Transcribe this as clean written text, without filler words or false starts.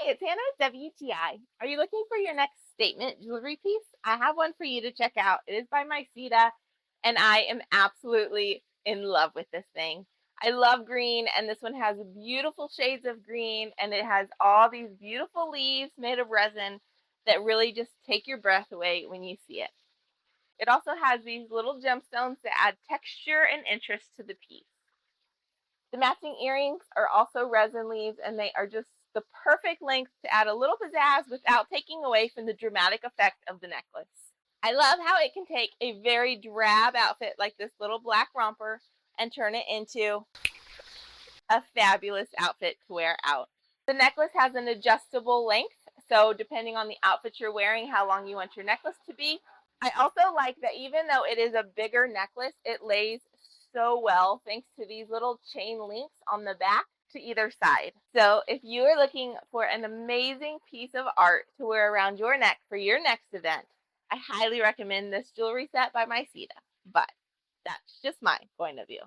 it's Hannah at WTI. Are you looking for your next statement jewelry piece? I have one for you to check out. It is by Mycitta, and I am absolutely in love with this thing. I love green, and this one has beautiful shades of green, and it has all these beautiful leaves made of resin that really just take your breath away when you see it. It also has these little gemstones that add texture and interest to the piece. The matching earrings are also resin leaves, and they are just the perfect length to add a little pizzazz without taking away from the dramatic effect of the necklace. I love how it can take a very drab outfit like this little black romper and turn it into a fabulous outfit to wear out. The necklace has an adjustable length, so depending on the outfit you're wearing, how long you want your necklace to be. I also like that even though it is a bigger necklace, it lays so well thanks to these little chain links on the back to either side. So if you are looking for an amazing piece of art to wear around your neck for your next event, I highly recommend this jewelry set by Mycitta. But that's just my point of view.